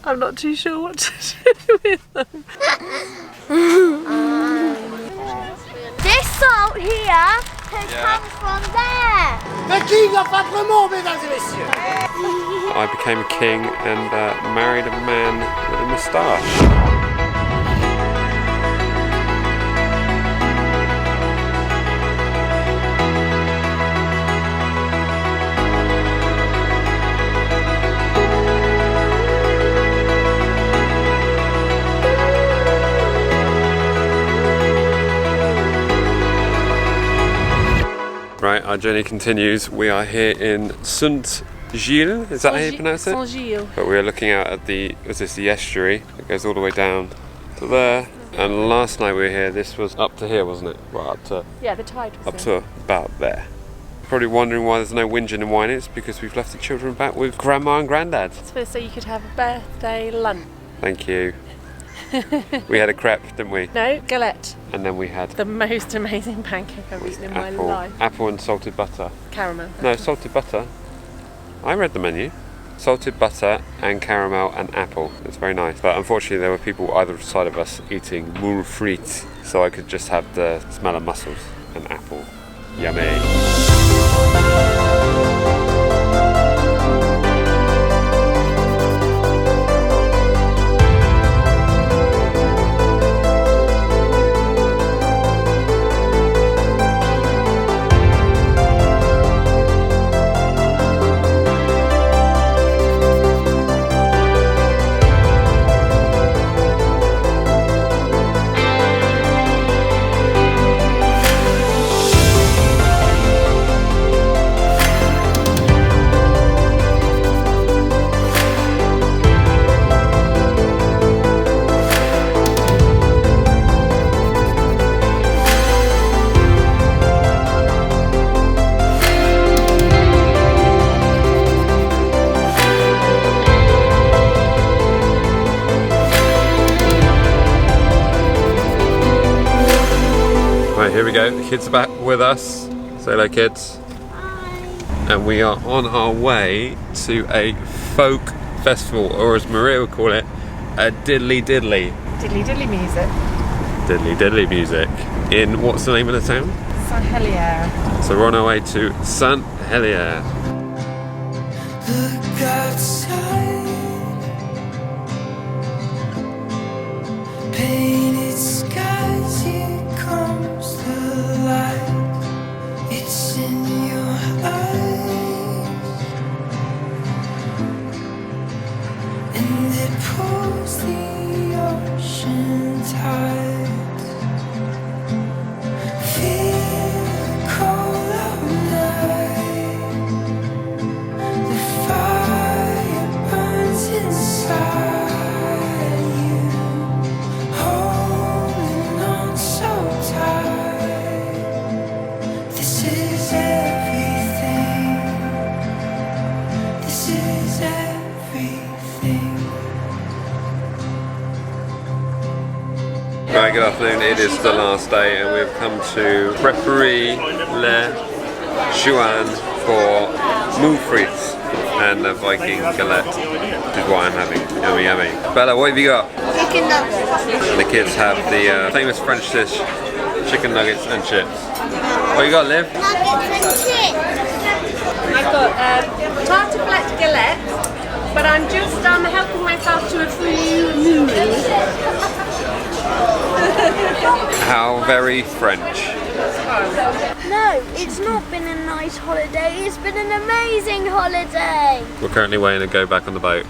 I'm not too sure what to do with them. This salt here has come from there. The king of Patremont, mesdames et messieurs. I became a king and married a man with a moustache. Right, our journey continues. We are here in Saint-Gilles, is that how you pronounce it? Saint-Gilles. But we are looking out at the estuary that goes all the way down to there. And last night we were here, this was up to here, wasn't it? Right up to... Yeah, the tide was up to about there. Probably wondering why there's no whinging and whining. It's because we've left the children back with Grandma and Granddad. So you could have a birthday lunch. Thank you. We had a crepe, didn't we? No, galette. And then we had The most amazing pancake I've eaten in my life. Apple and salted butter. Caramel. No, salted butter. I read the menu. Salted butter and caramel and apple. It's very nice. But unfortunately there were people either side of us eating moules frites, so I could just have the smell of mussels and apple. Yummy. Here we go, the kids are back with us. Say hello, kids. Hi. And we are on our way to a folk festival, or as Maria would call it, a diddly diddly. Diddly diddly music. Diddly diddly music. In, what's the name of the town? Saint-Helier. So we're on our way to Saint-Helier. Look outside. Painted skies, here comes the light. It's in your eyes, and it pulls the ocean tides. Feel the cold of night. The fire burns inside you, holding on so tight. This is everything. This is everything. Right, good afternoon. It is the last day and we've come to Préperie Le Chouan for moules frites and the Viking galette, which is what I'm having. Yummy, yummy. Bella, what have you got? Chicken nuggets. And the kids have the famous French dish, chicken nuggets and chips. What you got, Liv? Nuggets and chips. I've got tartiflette galette, but I'm just helping myself to a few noodles. How very French. No, it's not been a nice holiday. It's been an amazing holiday. We're currently waiting to go back on the boat.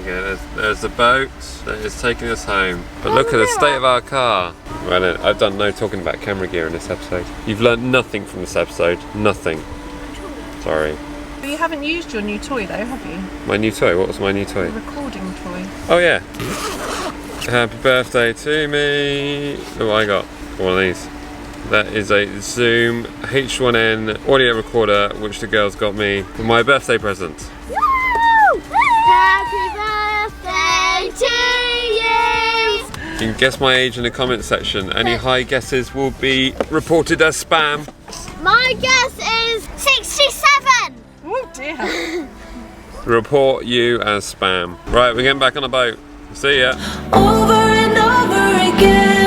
Again, there's the boat that is taking us home. But look at the state of our car. Well, I've done no talking about camera gear in this episode. You've learnt nothing from this episode. Nothing. Sorry. You haven't used your new toy though, have you? My new toy? What was my new toy? The recording toy. Oh yeah. Happy birthday to me. Look what I got. One of these. That is a Zoom H1N audio recorder which the girls got me for my birthday present. Woo! Happy birthday to you! You can guess my age in the comment section. Any high guesses will be reported as spam. My guess is 67! Oh dear. Report you as spam. Right, we're getting back on a boat. See ya. Over and over again.